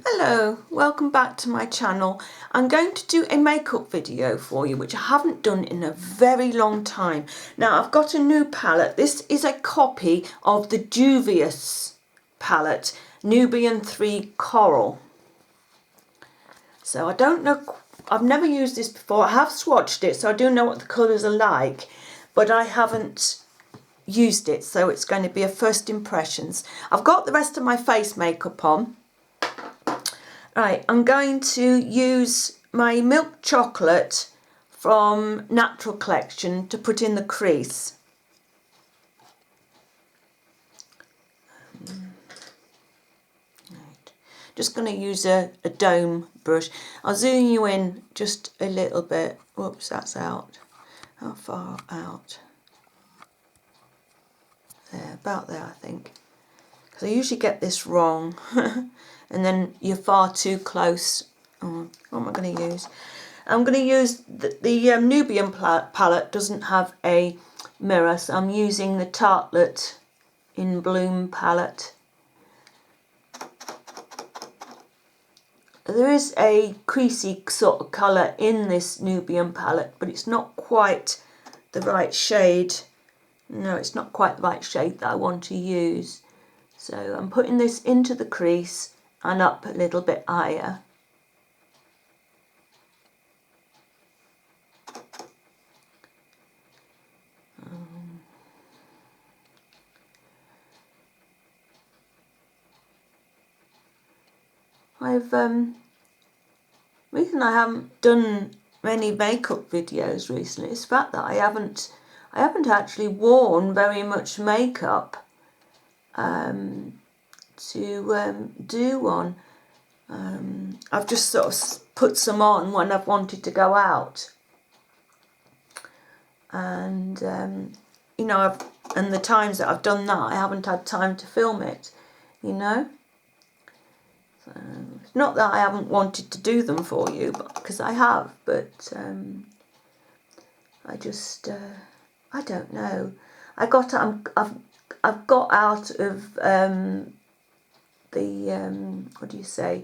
Hello, welcome back to my channel. I'm going to do a makeup video for you, which I haven't done in a very long time. Now, I've got a new palette. This is a copy of the Juvia palette, Nubian 3 Coral. So I don't know, I've never used this before. I have swatched it, so I do know what the colours are like, but I haven't used it, so it's going to be a first impressions. I've got the rest of my face makeup on. Right, I'm going to use my milk chocolate from Natural Collection to put in the crease. Right. Just going to use a dome brush. I'll zoom you in just a little bit. Whoops, that's out. How far out? There, about there, I think. Because I usually get this wrong. And then you're far too close. Oh, what am I going to use? I'm going to use the Nubian palette doesn't have a mirror, so I'm using the Tartlet in Bloom palette. There is a creasy sort of colour in this Nubian palette, but it's not quite the right shade. No, it's not quite the right shade that I want to use. So I'm putting this into the crease and up a little bit higher. Reason I haven't done many makeup videos recently is the fact that I haven't actually worn very much makeup to do one. I've just sort of put some on when I've wanted to go out, and you know, and the times that I've done that, I haven't had time to film it, you know. So, it's not that I haven't wanted to do them for you, because I have, but I just I don't know. I've got out of the what do you say?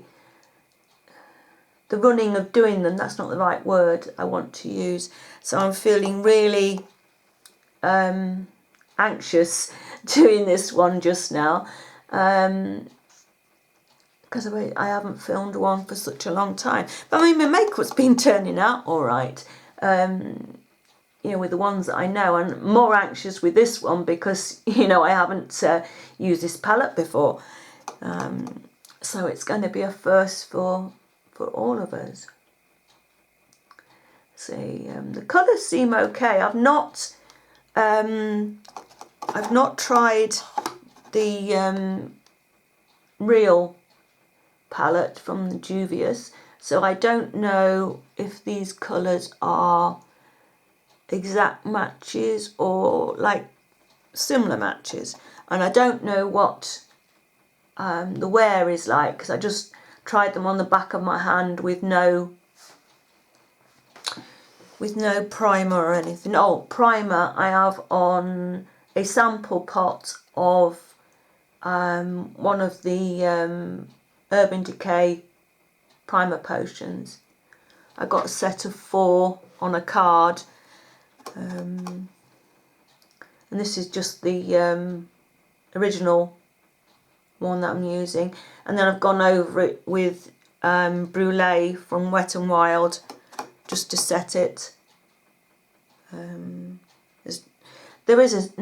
The running of doing them. That's not the right word I want to use. So I'm feeling really anxious doing this one just now, because I haven't filmed one for such a long time. But I mean, my makeup's been turning out all right. You know, with the ones that I know. I'm more anxious with this one because, you know, I haven't used this palette before. So it's going to be a first for all of us. See, the colours seem okay. I've not tried the real palette from the Juvia's, so I don't know if these colours are exact matches or like similar matches, and I don't know what the wear is like, because I just tried them on the back of my hand with no primer or anything. Oh, primer I have on a sample pot of one of the Urban Decay primer potions. I got a set of 4 on a card, and this is just the original one that I'm using, and then I've gone over it with Brulee from Wet n Wild just to set it. There isn't,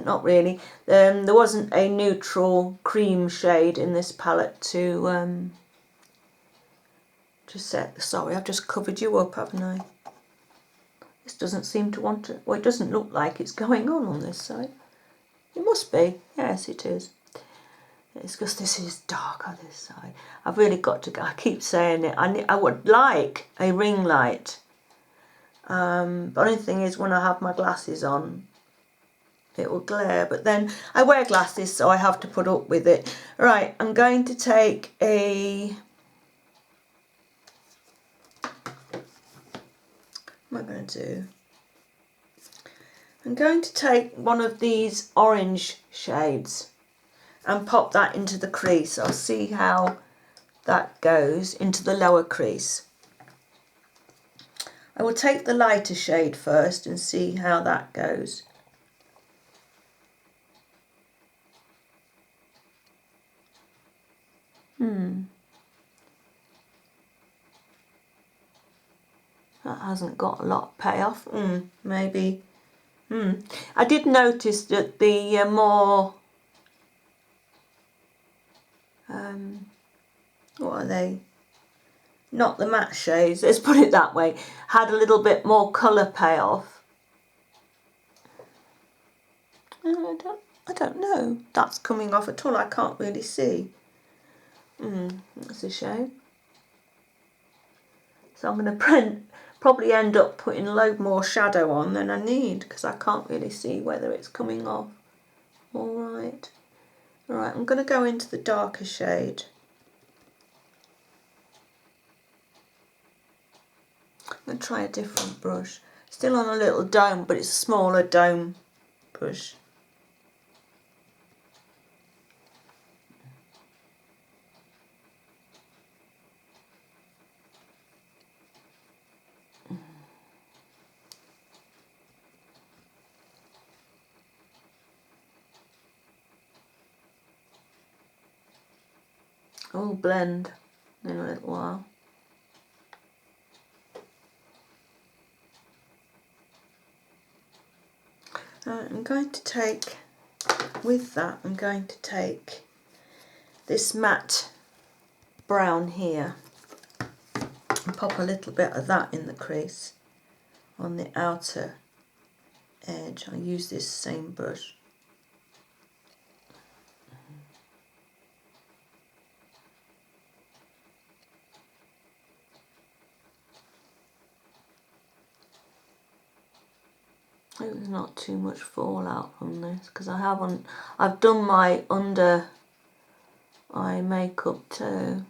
not really. There wasn't a neutral cream shade in this palette to set. Sorry, I've just covered you up, haven't I? This doesn't seem to want to, well, it doesn't look like it's going on this side. It must be, yes it is. It's because this is dark on this side. I've really got to go, I keep saying it, I would like a ring light. The only thing is, when I have my glasses on, it will glare, but then I wear glasses, so I have to put up with it. Right, I'm going to take what am I going to do? I'm going to take one of these orange shades and pop that into the crease. I'll see how that goes into the lower crease. I will take the lighter shade first and see how that goes. That hasn't got a lot of payoff. Maybe. I did notice that the more, what are they? Not the matte shades, let's put it that way, had a little bit more colour payoff. I don't know. That's coming off at all. I can't really see. That's a shame. So I'm going to probably end up putting a load more shadow on than I need because I can't really see whether it's coming off. Alright, I'm going to go into the darker shade. I'm going to try a different brush. Still on a little dome, but it's a smaller dome brush. I'll blend in a little while. I'm going to take, with that, I'm going to take this matte brown here and pop a little bit of that in the crease on the outer edge. I'll use this same brush. I hope there's not too much fallout from this because I've done my under eye makeup too.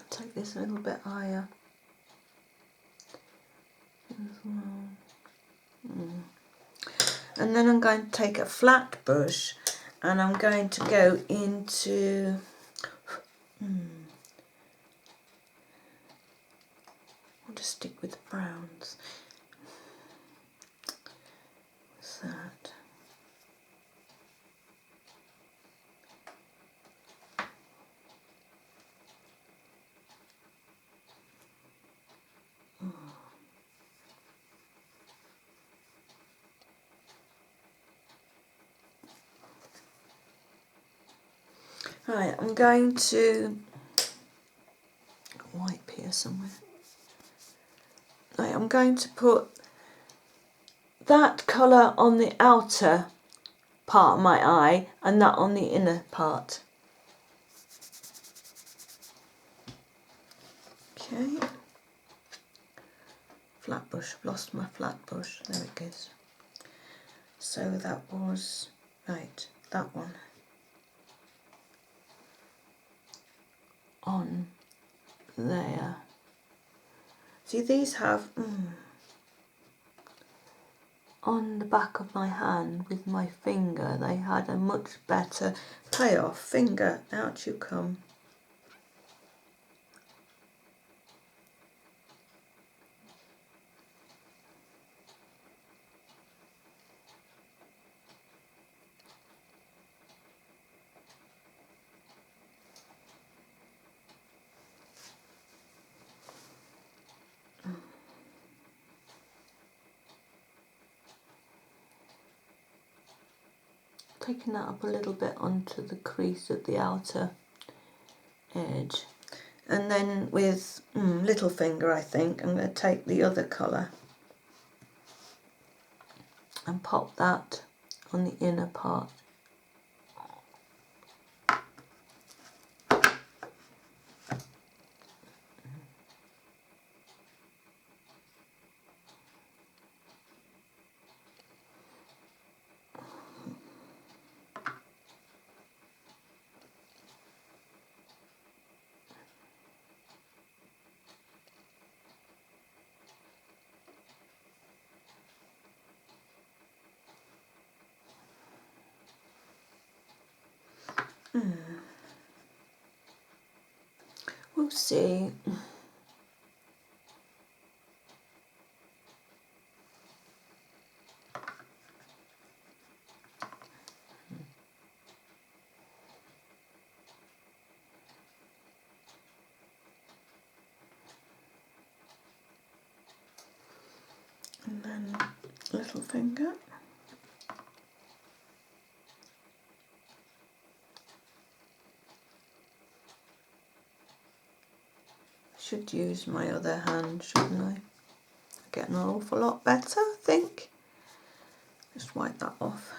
Take this a little bit higher as well. And then I'm going to take a flat brush and I'm going to go into I'll just stick with the browns. What's that? Right, I'm going to wipe here somewhere. Right, I'm going to put that colour on the outer part of my eye and that on the inner part. Okay. Flat brush, I've lost my flat brush, there it goes. So that was, right, that one. On there. See, these have on the back of my hand with my finger, they had a much better payoff. Finger, out you come. taking that up a little bit onto the crease at the outer edge. And then with little finger, I think, I'm going to take the other colour and pop that on the inner part. We'll see. And then little finger. Should use my other hand, shouldn't I? Getting an awful lot better, I think. Just wipe that off.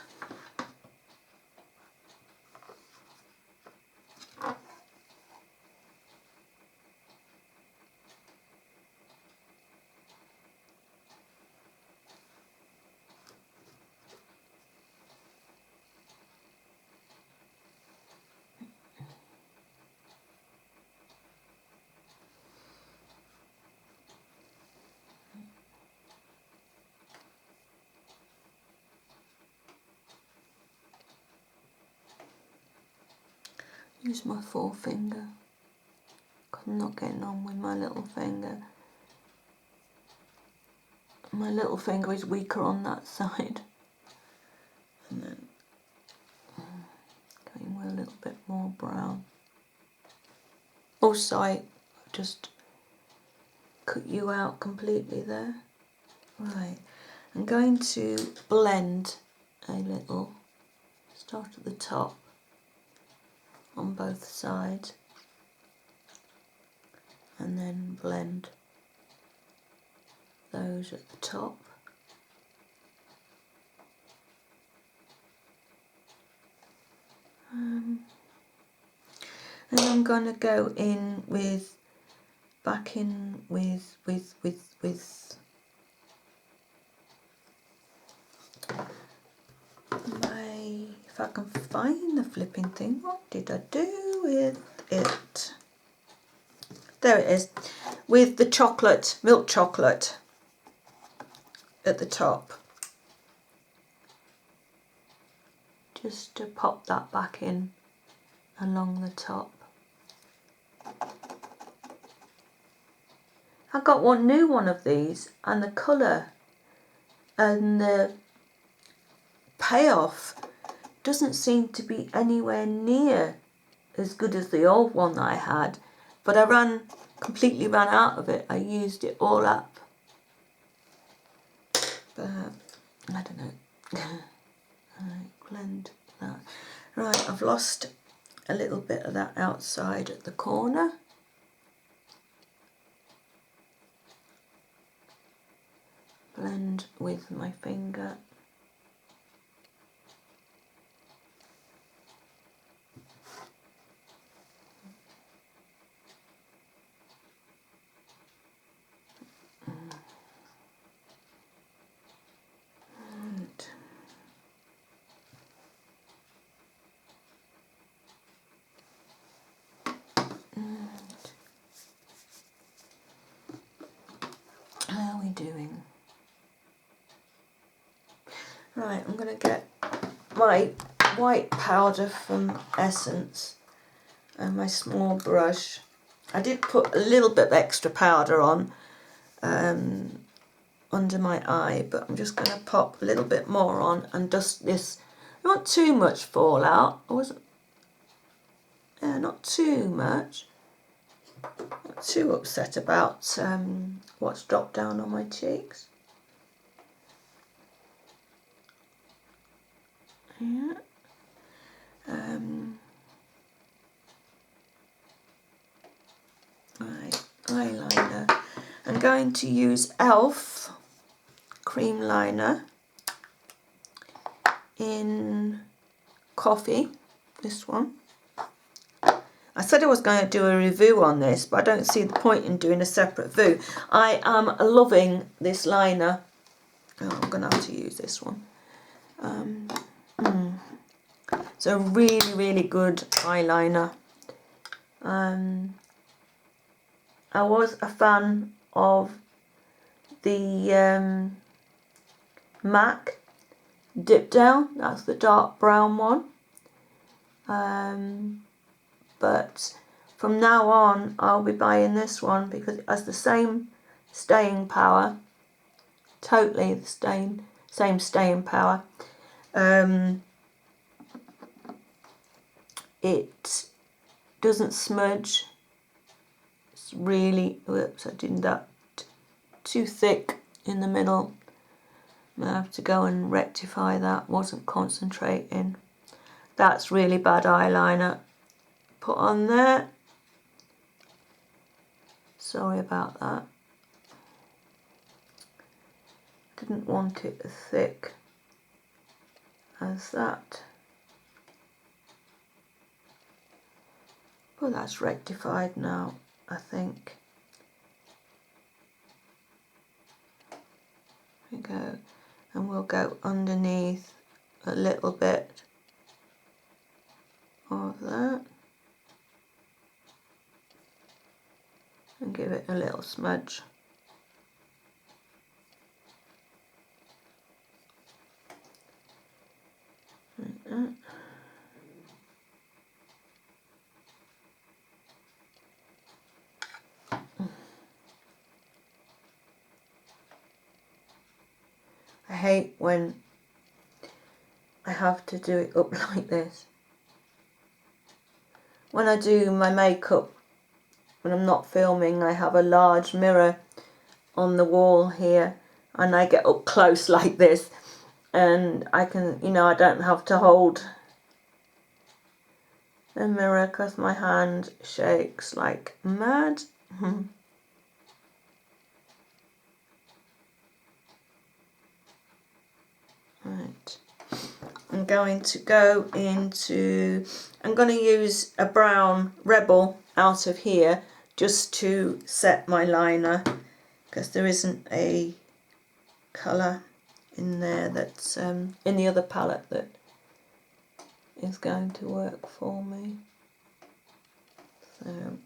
Use my forefinger. I'm not getting on with my little finger. My little finger is weaker on that side. And then going with a little bit more brown. Also, I just cut you out completely there. Right, I'm going to blend a little. Start at the top on both sides and then blend those at the top. And I'm going to go in with, back in with my, if I can find the flipping thing, what did I do with it? There it is, with the chocolate, milk chocolate at the top. Just to pop that back in along the top. I got one new one of these, and the colour and the payoff doesn't seem to be anywhere near as good as the old one that I had, but I completely ran out of it. I used it all up, but I don't know. Right, blend that. Right, I've lost a little bit of that outside at the corner. Blend with my finger. How are we doing? Right, I'm going to get my white powder from Essence and my small brush. I did put a little bit of extra powder on under my eye, but I'm just going to pop a little bit more on and dust this. Not too much fallout. Not too much. Not too upset about what's dropped down on my cheeks. Yeah. eyeliner. I'm going to use e.l.f. cream liner in Coffee, this one. I said I was going to do a review on this, but I don't see the point in doing a separate review. I am loving this liner. Oh, I'm going to have to use this one. It's a really, really good eyeliner. I was a fan of the MAC Dip Down. That's the dark brown one. But from now on I'll be buying this one because it has the same staying power, totally the same staying power. It doesn't smudge. It's really, whoops, I did that too thick in the middle. I have to go and rectify that, wasn't concentrating. That's really bad eyeliner. Put on there. Sorry about that. Didn't want it as thick as that. Well, that's rectified now, I think. There we go. And we'll go underneath a little bit of that. And give it a little smudge. Like that. I hate when I have to do it up like this. When I do my makeup, when I'm not filming, I have a large mirror on the wall here and I get up close like this and I can, you know, I don't have to hold the mirror because my hand shakes like mad. Right, I'm going to go into, I'm going to use a brown Rebel out of here just to set my liner because there isn't a colour in there that's in the other palette that is going to work for me. So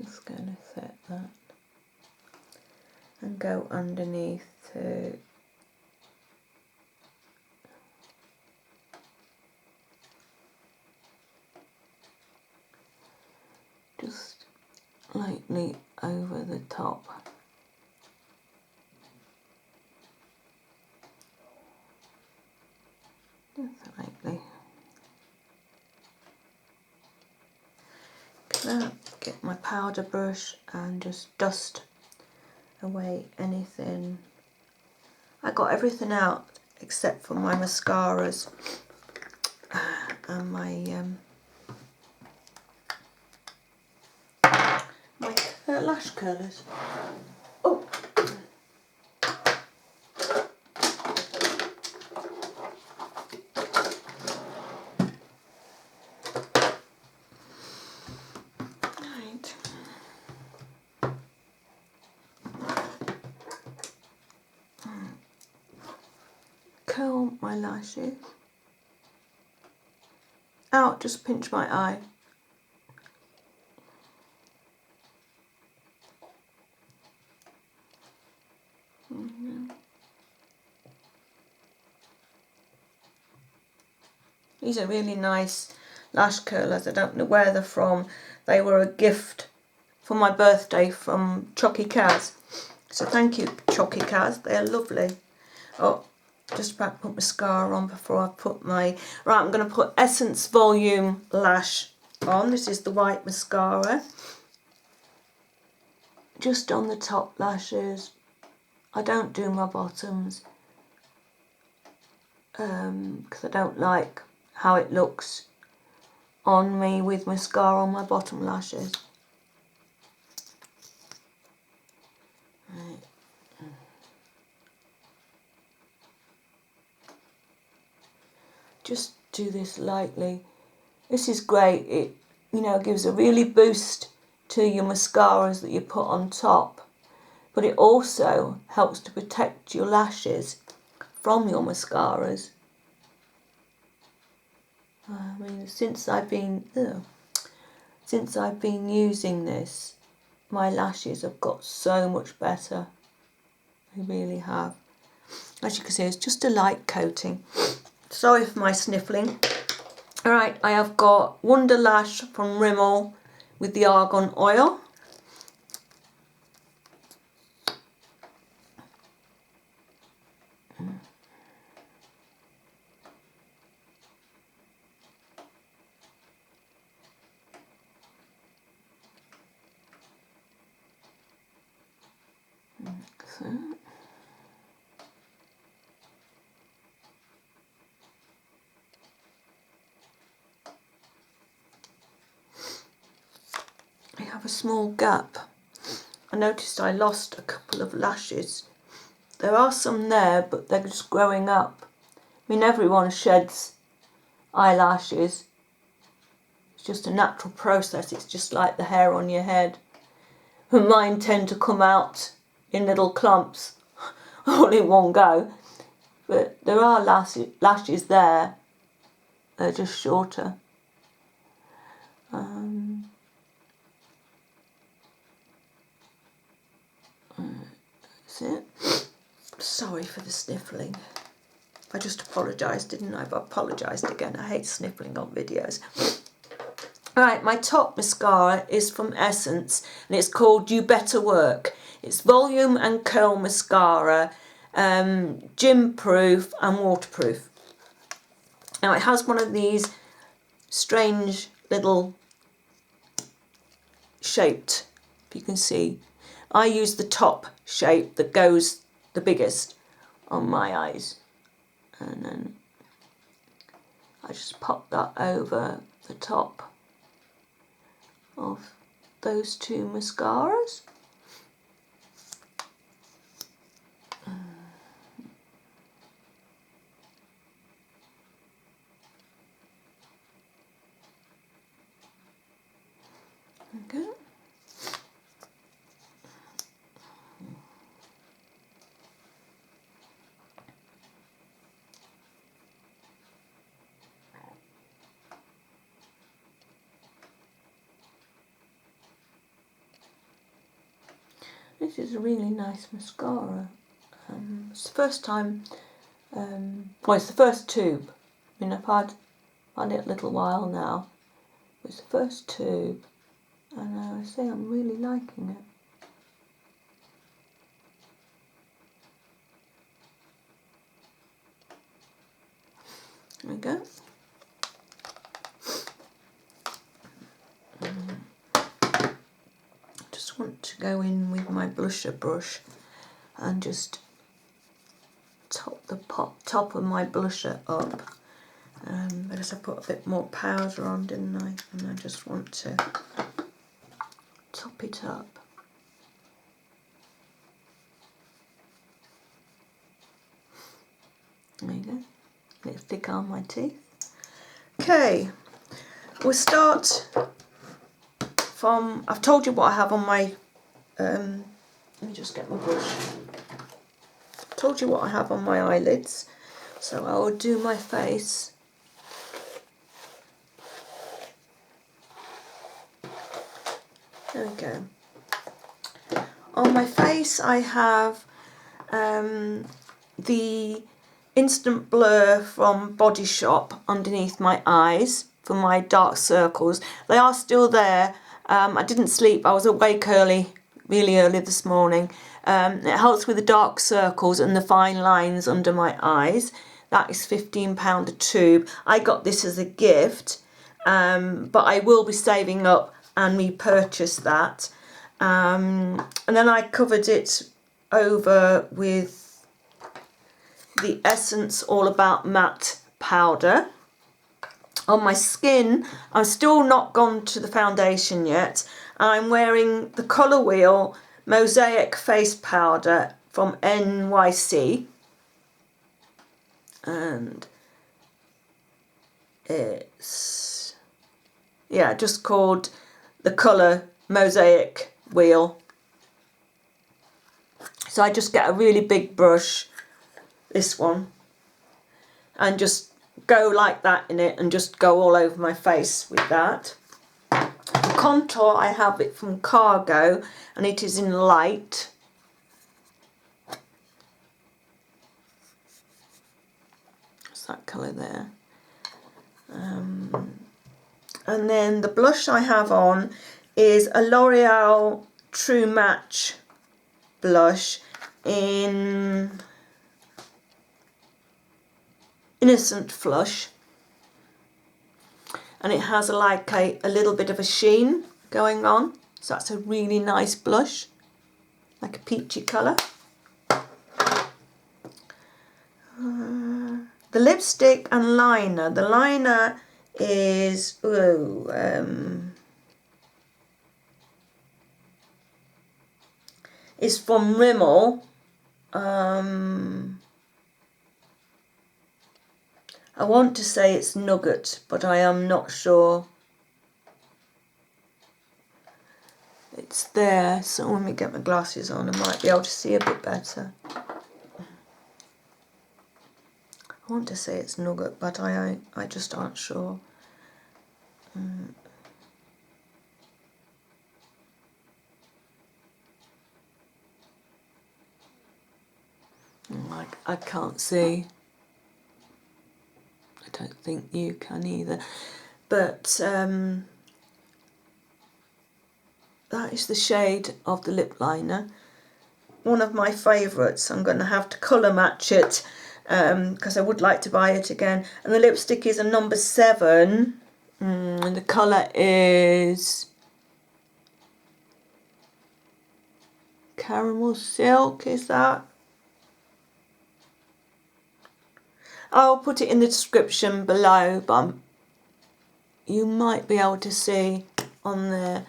just going to set that and go underneath to just lightly over the top. Just lightly. Get my powder brush and just dust away anything. I got everything out except for my mascaras and my lash curlers. Oh. Right. Curl my lashes. Out, just pinch my eye. These are really nice lash curlers. I don't know where they're from. They were a gift for my birthday from Chocky Kaz. So thank you, Chocky Kaz. They're lovely. Oh, just about to put mascara on before I put my... Right, I'm going to put Essence Volume Lash on. This is the white mascara. Just on the top lashes. I don't do my bottoms because I don't like how it looks on me with mascara on my bottom lashes. Right. Just do this lightly. This is great. It, you know, gives a really boost to your mascaras that you put on top, but it also helps to protect your lashes from your mascaras. I mean, since I've been using this, my lashes have got so much better. They really have. As you can see, it's just a light coating. Sorry for my sniffling. Alright, I have got Wonder Lash from Rimmel with the argan oil. I have a small gap. I noticed I lost a couple of lashes. There are some there, but they're just growing up. I mean, everyone sheds eyelashes. It's just a natural process. It's just like the hair on your head. And mine tend to come out in little clumps all in one go. But there are lashes there. They're just shorter. That's it. Sorry for the sniffling. I just apologised, didn't I? I've apologised again. I hate sniffling on videos. Right, my top mascara is from Essence and it's called You Better Work. It's volume and curl mascara, gym proof and waterproof. Now it has one of these strange little shaped, if you can see. I use the top shape that goes the biggest on my eyes. And then I just pop that over the top of those two mascaras. Okay. This is a really nice mascara. It's the first time, well, it's the first tube. I mean, I've had it a little while now. It's the first tube, and I say I'm really liking it. There we go. Just want to go in with my blusher brush and just top the top of my blusher up. Because I put a bit more powder on, didn't I? And I just want to top it up. There you go. Let's stick on my teeth. Okay, we'll start from, I've told you what I have on my, let me just get my brush. I've told you what I have on my eyelids, so I will do my face. There we go. On my face I have the Instant Blur from Body Shop underneath my eyes for my dark circles. They are still there. I didn't sleep. I was awake really early this morning. It helps with the dark circles and the fine lines under my eyes. That is £15 a tube. I got this as a gift, but I will be saving up and repurchase that. And then I covered it over with the Essence All About Matte powder On my skin, I'm still not gone to the foundation yet. I'm wearing the Colour Wheel Mosaic Face Powder from NYC. And it's, yeah, just called the Colour Mosaic Wheel. So I just get a really big brush, this one, and just go like that in it and just go all over my face with that. The contour, I have it from Cargo and it is in light. What's that colour there? And then the blush I have on is a L'Oreal True Match blush in Innocent Flush, and it has like a little bit of a sheen going on, so that's a really nice blush, like a peachy colour. The lipstick and liner. The liner is from Rimmel. I want to say it's Nugget, but I am not sure. It's there, so let me get my glasses on. I might be able to see a bit better. I want to say it's Nugget, but I just aren't sure. I can't see. I don't think you can either. But that is the shade of the lip liner. One of my favourites. I'm going to have to colour match it because I would like to buy it again. And the lipstick is a number 7. And the colour is Caramel Silk, is that? I'll put it in the description below, but you might be able to see on there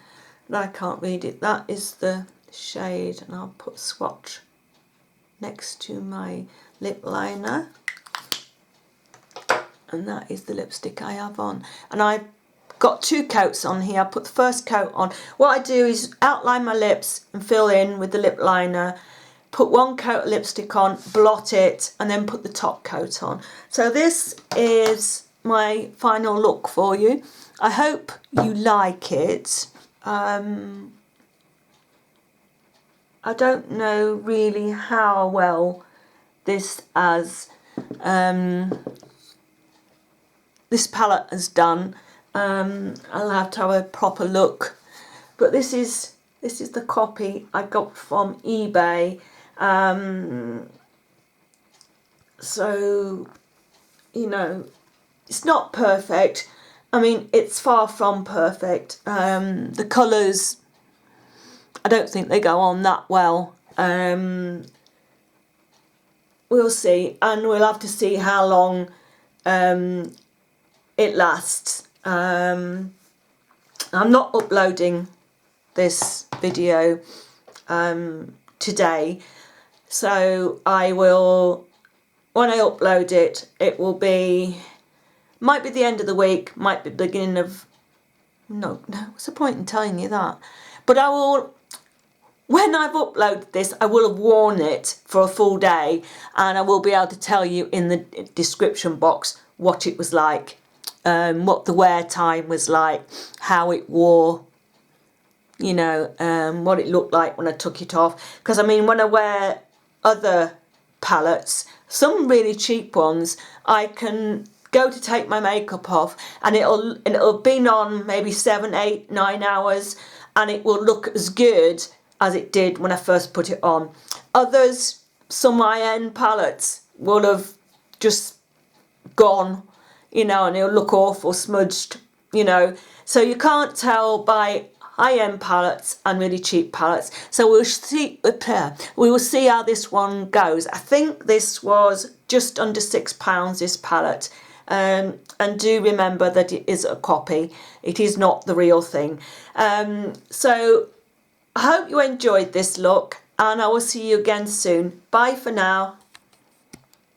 that I can't read it. That is the shade, and I'll put swatch next to my lip liner. And that is the lipstick I have on. And I've got 2 coats on here. I put the first coat on. What I do is outline my lips and fill in with the lip liner. Put 1 coat of lipstick on, blot it, and then put the top coat on. So this is my final look for you. I hope you like it. I don't know really how well this this palette has done. I'll have to have a proper look. But this is the copy I got from eBay. So, you know, it's not perfect. I mean, it's far from perfect. The colours, I don't think they go on that well. We'll see, and we'll have to see how long it lasts. I'm not uploading this video today. So I will, when I upload it, it will be, might be the end of the week, might be the beginning of, no, what's the point in telling you that? But I will, when I've uploaded this, I will have worn it for a full day, and I will be able to tell you in the description box what it was like, what the wear time was like, how it wore, you know, what it looked like when I took it off. Because I mean, when I wear other palettes, some really cheap ones, I can go to take my makeup off and it'll have been on maybe 7, 8, 9 hours, and it will look as good as it did when I first put it on. Others, some high-end palettes, will have just gone, you know, and it'll look awful, smudged, you know. So you can't tell by high-end palettes and really cheap palettes. So we will see how this one goes. I think this was just under £6, this palette. and do remember that it is a copy. It is not the real thing. So I hope you enjoyed this look, and I will see you again soon. Bye for now.